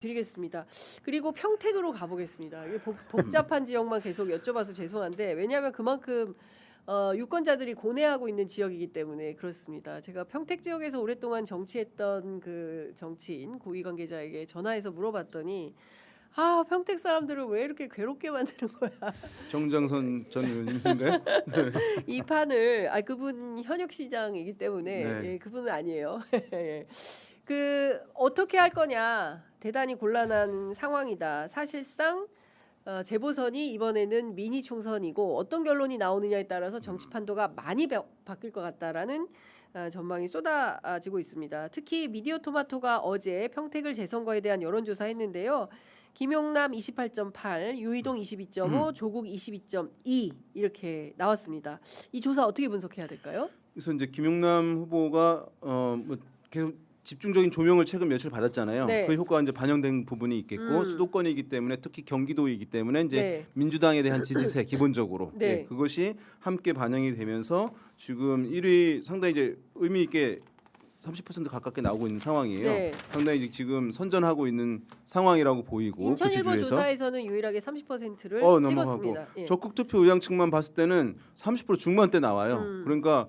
드리겠습니다. 그리고 평택으로 가보겠습니다. 이게 복잡한 지역만 계속 여쭤봐서 죄송한데 왜냐하면 그만큼 유권자들이 고뇌하고 있는 지역이기 때문에 그렇습니다. 제가 평택 지역에서 오랫동안 정치했던 그 정치인 고위 관계자에게 전화해서 물어봤더니 평택 사람들을 왜 이렇게 괴롭게 만드는 거야? 정장선 전 의원님인가요? 이 판을 그분 현역 시장이기 때문에 네. 예, 그분은 아니에요. 예. 그 어떻게 할 거냐 대단히 곤란한 상황이다. 사실상 재보선이 이번에는 미니 총선이고 어떤 결론이 나오느냐에 따라서 정치 판도가 많이 바뀔 것 같다라는 전망이 쏟아지고 있습니다. 특히 미디어 토마토가 어제 평택을 재선거에 대한 여론조사했는데요. 김용남 28.8, 유이동 22.5, 조국 22.2 이렇게 나왔습니다. 이 조사 어떻게 분석해야 될까요? 그래서 이제 김용남 후보가 뭐 계속 집중적인 조명을 최근 며칠 받았잖아요. 네. 그 효과가 이제 반영된 부분이 있겠고 수도권이기 때문에 특히 경기도이기 때문에 이제 네. 민주당에 대한 지지세 기본적으로 네. 그것이 함께 반영이 되면서 지금 1위 상당히 이제 의미 있게 30% 가깝게 나오고 있는 상황이에요. 네. 상당히 지금 선전하고 있는 상황이라고 보이고 인천일보 그 지주에서 조사에서는 유일하게 30%를 넘어가고 찍었습니다. 예. 적극 투표 의향층만 봤을 때는 30% 중반대 나와요. 그러니까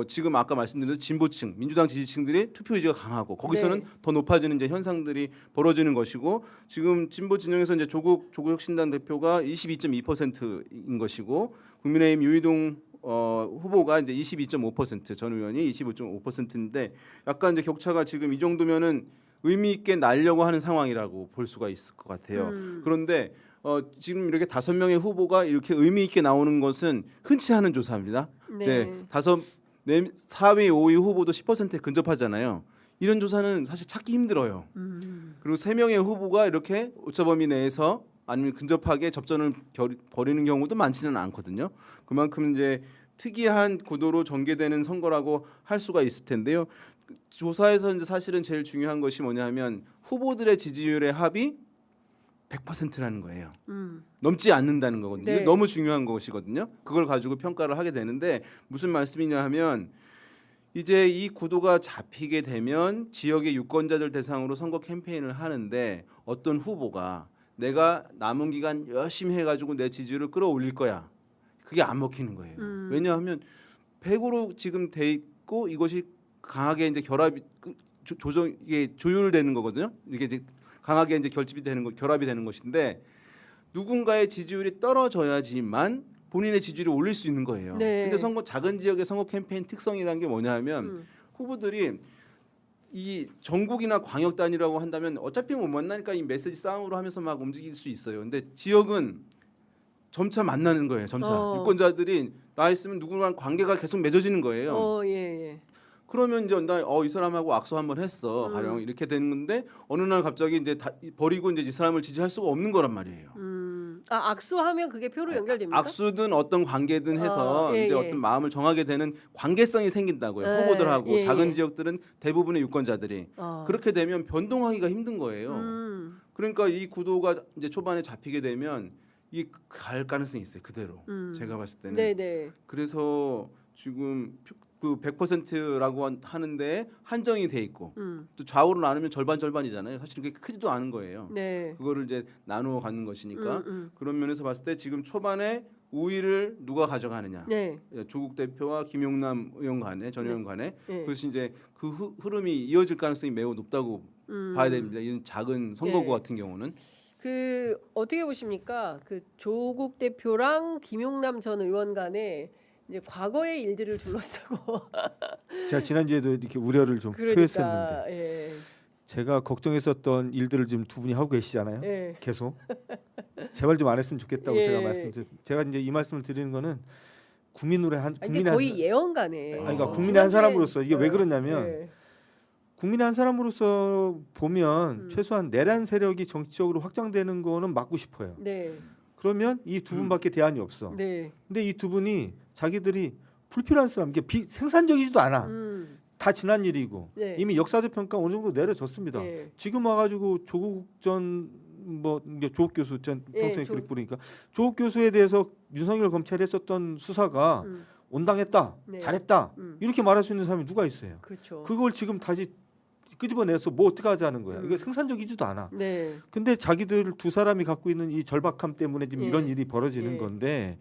지금 아까 말씀드린 진보층, 민주당 지지층들이 투표 의지가 강하고 거기서는 네. 더 높아지는 이제 현상들이 벌어지는 것이고 지금 진보 진영에서 이제 조국 혁신당 대표가 22.2%인 것이고 국민의힘 유이동 후보가 이제 22.5%, 전 의원이 25.5%인데 약간 이제 격차가 지금 이 정도면은 의미 있게 날려고 하는 상황이라고 볼 수가 있을 것 같아요. 그런데 지금 이렇게 5명의 후보가 이렇게 의미 있게 나오는 것은 흔치 않은 조사입니다. 네. 이제 4위, 5위 후보도 10%에 근접하잖아요. 이런 조사는 사실 찾기 힘들어요. 그리고 3명의 후보가 이렇게 오차범위 내에서 아니면 근접하게 접전을 벌이는 경우도 많지는 않거든요. 그만큼 이제 특이한 구도로 전개되는 선거라고 할 수가 있을 텐데요. 조사에서 이제 사실은 제일 중요한 것이 뭐냐면 후보들의 지지율의 합이 100%라는 거예요. 넘지 않는다는 거거든요. 네. 이게 너무 중요한 것이거든요. 그걸 가지고 평가를 하게 되는데 무슨 말씀이냐 하면 이제 이 구도가 잡히게 되면 지역의 유권자들 대상으로 선거 캠페인을 하는데 어떤 후보가 내가 남은 기간 열심히 해가지고 내 지지율을 끌어올릴 거야. 그게 안 먹히는 거예요. 왜냐하면 100으로 지금 돼 있고 이것이 강하게 이제 결합이 이게 조율되는 거거든요. 이게 이제 강하게 이제 결합이 되는 것인데 누군가의 지지율이 떨어져야지만 본인의 지지율을 올릴 수 있는 거예요. 네. 근데 작은 지역의 선거 캠페인 특성이라는 게 뭐냐면 후보들이 이 전국이나 광역 단위라고 한다면 어차피 못 만나니까 이 메시지 싸움으로 하면서 막 움직일 수 있어요. 근데 지역은 점차 만나는 거예요. 점차 유권자들이 나 있으면 누구랑 관계가 계속 맺어지는 거예요. 예. 그러면 이제 이 사람하고 악수 한번 했어. 가령 이렇게 되는 건데 어느 날 갑자기 이제 버리고 이제 이 사람을 지지할 수가 없는 거란 말이에요. 악수하면 그게 표로 연결됩니까? 악수든 어떤 관계든 해서 예, 이제 예. 어떤 마음을 정하게 되는 관계성이 생긴다고요. 예, 후보들하고 예, 작은 예. 지역들은 대부분의 유권자들이 그렇게 되면 변동하기가 힘든 거예요. 그러니까 이 구도가 이제 초반에 잡히게 되면 이 갈 가능성이 있어요. 그대로 제가 봤을 때는. 네네. 그래서 지금 그 100%라고 하는데 한정이 돼 있고 또 좌우로 나누면 절반이잖아요. 사실 그게 크지도 않은 거예요. 네. 그거를 이제 나누어 가는 것이니까 그런 면에서 봤을 때 지금 초반에 우위를 누가 가져가느냐. 네. 조국 대표와 김용남 의원 간에 전 의원 간에 네. 그것이 이제 그 흐름이 이어질 가능성이 매우 높다고 봐야 됩니다. 이런 작은 선거구 네. 같은 경우는. 그 어떻게 보십니까? 그 조국 대표랑 김용남 전 의원 간에 이제 과거의 일들을 둘러싸고 제가 지난주에도 이렇게 우려를 좀 그러니까 표했었는데 예. 제가 걱정했었던 일들을 지금 두 분이 하고 계시잖아요. 예. 계속 제발 좀 안 했으면 좋겠다고 예. 제가 제가 이제 이 말씀을 드리는 거는 국민의 한 근데 거의 예언가네. 그러니까 국민의 한 사람으로서 이게 왜 그러냐면 예. 국민의 한 사람으로서 보면 최소한 내란 세력이 정치적으로 확장되는 거는 막고 싶어요. 네. 그러면 이 두 분밖에 대안이 없어. 네. 근데 이 두 분이 자기들이 불필요한 사람, 이게 생산적이지도 않아. 다 지난 일이고 네. 이미 역사적 평가 어느 정도 내려졌습니다. 네. 지금 와가지고 조국 전 이제 조국 교수 전 평소에 그렇게 부르니까 조국 교수에 대해서 윤석열 검찰이 했었던 수사가 온당했다, 네. 잘했다 이렇게 말할 수 있는 사람이 누가 있어요? 그렇죠. 그걸 지금 다시 끄집어내서 뭐 어떻게 하자는 거야. 이게 생산적이지도 않아. 네. 근데 자기들 두 사람이 갖고 있는 이 절박함 때문에 지금 예. 이런 일이 벌어지는 예. 건데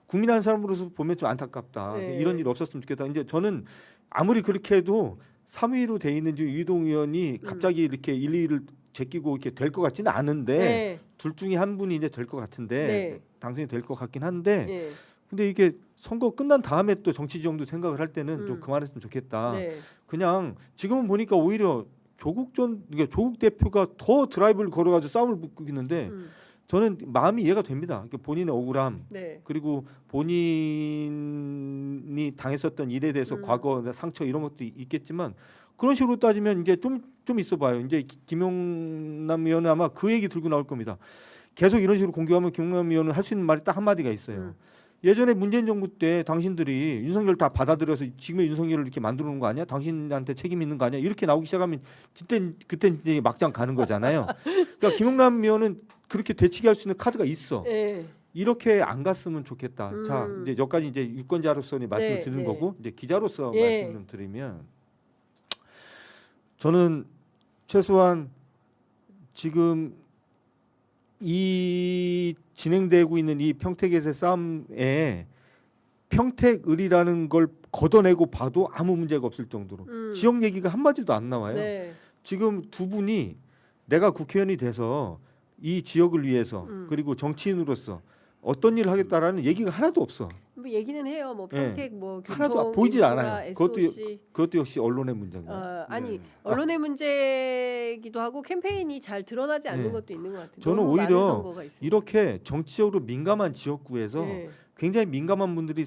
국민 한 사람으로서 보면 좀 안타깝다. 예. 이런 일 없었으면 좋겠다. 이제 저는 아무리 그렇게 해도 3위로 돼 있는 유이동 의원이 갑자기 이렇게 1, 2위를 제끼고 이렇게 될 것 같지는 않은데 네. 둘 중에 한 분이 이제 될 것 같은데 네. 당선이 될 것 같긴 한데 예. 근데 이게 선거 끝난 다음에 또 정치 지형도 생각을 할 때는 좀 음. 그만했으면 좋겠다. 네. 그냥 지금은 보니까 오히려 그러니까 조국 대표가 더 드라이브를 걸어가지고 싸움을 붙이는데 저는 마음이 이해가 됩니다. 그러니까 본인의 억울함 네. 그리고 본인이 당했었던 일에 대해서 과거 상처 이런 것도 있겠지만 그런 식으로 따지면 이제 좀 있어봐요. 이제 김용남 의원은 아마 그 얘기 들고 나올 겁니다. 계속 이런 식으로 공격하면 김용남 의원은 할 수 있는 말이 딱 한마디가 있어요. 예전에 문재인 정부 때 당신들이 윤석열 다 받아들여서 지금의 윤석열을 이렇게 만들어 놓은 거 아니야? 당신한테 책임 있는 거 아니야? 이렇게 나오기 시작하면 그때 이제 막장 가는 거잖아요. 그러니까 김용남 의원은 그렇게 되치게 할 수 있는 카드가 있어. 네. 이렇게 안 갔으면 좋겠다. 자, 이제 여기까지 이제 유권자로서의 말씀을 네, 드리는 네. 거고 이제 기자로서 예. 말씀을 좀 드리면 저는 최소한 지금 이 진행되고 있는 이 평택에서의 싸움에 평택을이라는 걸 걷어내고 봐도 아무 문제가 없을 정도로 지역 얘기가 한마디도 안 나와요. 네. 지금 두 분이 내가 국회의원이 돼서 이 지역을 위해서 그리고 정치인으로서 어떤 일을 하겠다라는 얘기가 하나도 없어. 뭐 얘기는 해요. 뭐 예. 평택 뭐 하나도 교통, 보이질 인프라, 않아요. SOC. 그것도 역시 언론의 문제인가요? 아니 네. 언론의 문제이기도 하고 캠페인이 잘 드러나지 않는 네. 것도 있는 것 같아요. 저는 너무 많은 오히려 선거가 있으니까. 이렇게 정치적으로 민감한 지역구에서 네. 굉장히 민감한 분들이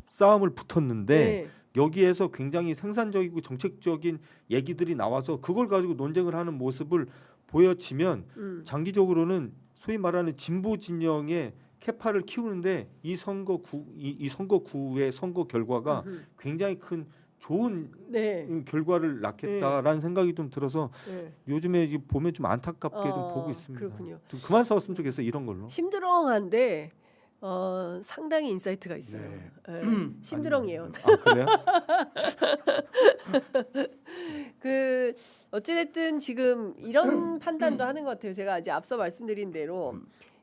싸움을 붙었는데 네. 여기에서 굉장히 생산적이고 정책적인 얘기들이 나와서 그걸 가지고 논쟁을 하는 모습을 보여지면 장기적으로는 소위 말하는 진보 진영의 캐파를 키우는데 이 선거구의 선거 결과가 굉장히 큰 좋은 네. 결과를 낳겠다라는 생각이 좀 들어서 네. 요즘에 이게 보면 좀 안타깝게 좀 보고 있습니다. 그렇군요. 좀 그만 싸웠으면 좋겠어요. 이런 걸로. 심드렁한데 상당히 인사이트가 있어요. 네. 네. 심드렁이에요. 아 그래요? 그 어찌됐든 지금 이런 판단도 하는 것 같아요. 제가 이제 앞서 말씀드린 대로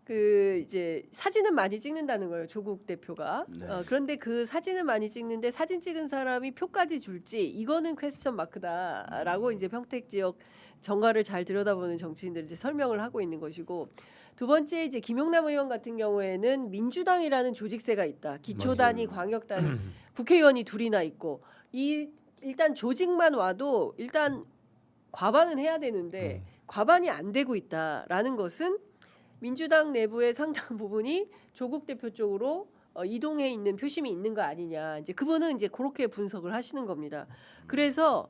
그 이제 사진은 많이 찍는다는 거예요. 조국 대표가. 네. 그런데 그 사진은 많이 찍는데 사진 찍은 사람이 표까지 줄지 이거는 퀘스천 마크다라고 이제 평택 지역 정가를 잘 들여다보는 정치인들이 이제 설명을 하고 있는 것이고 두 번째 이제 김용남 의원 같은 경우에는 민주당이라는 조직세가 있다. 기초단위, 광역단위, 국회의원이 둘이나 있고 이 일단 조직만 와도 일단 과반은 해야 되는데 과반이 안 되고 있다라는 것은 민주당 내부의 상당 부분이 조국 대표 쪽으로 이동해 있는 표심이 있는 거 아니냐. 이제 그분은 이제 그렇게 분석을 하시는 겁니다. 그래서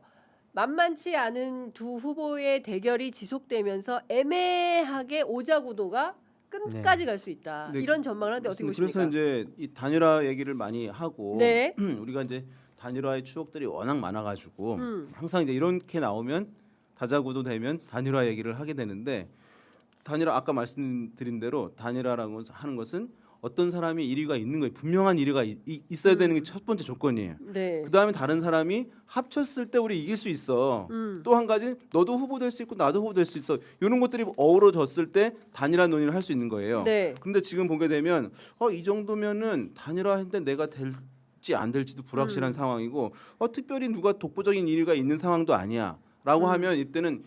만만치 않은 두 후보의 대결이 지속되면서 애매하게 오자구도가 끝까지 갈 수 있다. 네. 이런 전망을 하는데 어떻게 그래서 보십니까? 이제 이 단일화 얘기를 많이 하고 네. 우리가 이제 단일화의 추억들이 워낙 많아가지고 항상 이제 이렇게 나오면 다자구도 되면 단일화 얘기를 하게 되는데 단일화 아까 말씀드린 대로 단일화라고 하는 것은 어떤 사람이 1위가 있는 거예요. 분명한 1위가 있어야 되는 게 첫 번째 조건이에요. 네. 그 다음에 다른 사람이 합쳤을 때 우리 이길 수 있어. 또 한 가지 너도 후보 될 수 있고 나도 후보 될 수 있어. 이런 것들이 어우러졌을 때 단일화 논의를 할 수 있는 거예요. 네. 그런데 지금 보게 되면 이 정도면은 단일화할 때 내가 될지 안 될지도 불확실한 상황이고 특별히 누가 독보적인 1위가 있는 상황도 아니야라고 하면 이때는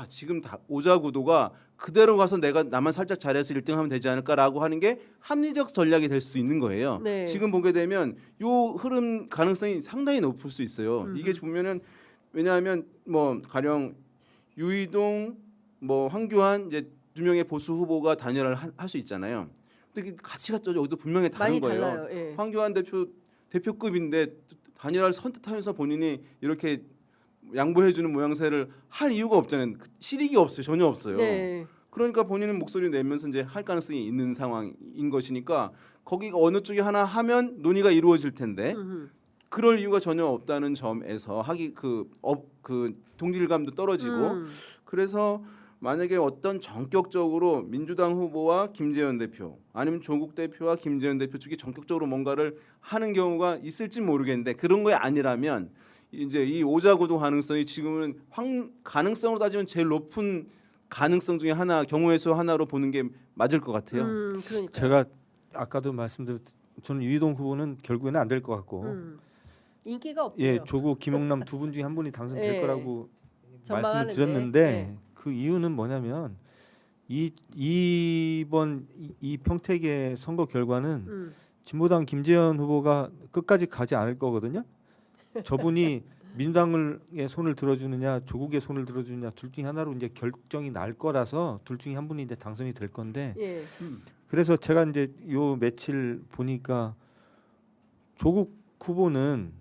지금 다 오자구도가 그대로 가서 내가 나만 살짝 잘해서 1등하면 되지 않을까라고 하는 게 합리적 전략이 될 수도 있는 거예요. 네. 지금 보게 되면 요 흐름 가능성이 상당히 높을 수 있어요. 이게 보면은 왜냐하면 뭐 가령 유이동, 뭐 황교안 이제 두 명의 보수 후보가 단일화를 할 수 있잖아요. 근데 가치가 여기도 분명히 다른 많이 거예요. 달라요. 예. 황교안 대표급인데 단일화를 선택하면서 본인이 이렇게 양보해주는 모양새를 할 이유가 없잖아요. 실익이 없어요. 전혀 없어요. 네. 그러니까 본인은 목소리를 내면서 이제 할 가능성이 있는 상황인 것이니까 거기가 어느 쪽이 하나 하면 논의가 이루어질 텐데 그럴 이유가 전혀 없다는 점에서 그 동질감도 떨어지고 그래서 만약에 어떤 전격적으로 민주당 후보와 김재현 대표 아니면 조국 대표와 김재현 대표 쪽이 전격적으로 뭔가를 하는 경우가 있을지 모르겠는데 그런 게 아니라면 이제 이 오자구도 가능성이 지금은 가능성으로 따지면 제일 높은 가능성 중에 하나, 경우의 수 하나로 보는 게 맞을 것 같아요. 그러니까. 제가 아까도 말씀드렸 저는 유희동 후보는 결국에는 안 될 것 같고 인기가 없고요. 예, 조국 김용남 두 분 중에 한 분이 당선될 예. 거라고 말씀을 전망하는데, 드렸는데 예. 그 이유는 뭐냐면 이번 이 평택의 선거 결과는 진보당 김재현 후보가 끝까지 가지 않을 거거든요. 저분이 민주당의 손을 들어주느냐 조국의 손을 들어주느냐 둘 중에 하나로 이제 결정이 날 거라서 둘 중에 한 분이 이제 당선이 될 건데 예. 그래서 제가 이제 요 며칠 보니까 조국 후보는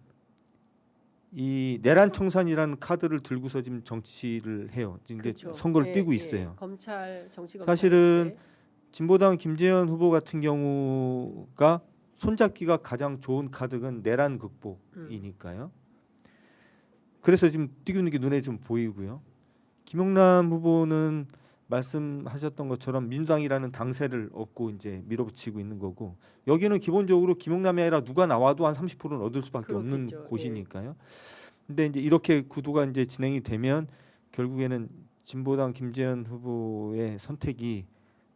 이 내란 청산이라는 카드를 들고서 지금 정치를 해요. 이제 그렇죠. 선거를 예, 뛰고 예. 있어요. 검찰 정치 검찰 사실은 진보당 김재현 후보 같은 경우가 손잡기가 가장 좋은 카드가 내란 극복이니까요. 그래서 지금 뛰고 있는 게 눈에 좀 보이고요. 김용남 후보는 말씀하셨던 것처럼 민주당이라는 당세를 얻고 이제 밀어붙이고 있는 거고 여기는 기본적으로 김용남이 아니라 누가 나와도 한 30%는 얻을 수밖에 없는 그렇겠죠. 곳이니까요. 근데 이제 이렇게 구도가 이제 진행이 되면 결국에는 진보당 김재현 후보의 선택이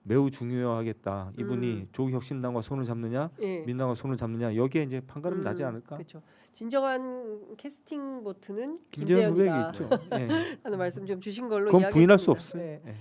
매우 중요하겠다. 이분이 조국혁신당과 손을 잡느냐, 예. 민당과 손을 잡느냐 여기에 이제 판가름 나지 않을까? 그렇죠. 진정한 캐스팅 보트는 김재현 김재현이다 후보에게 있죠. 예. 하는 말씀 좀 주신 걸로 그건 부인할 수 이해하겠습니다. 없어요. 예. 예.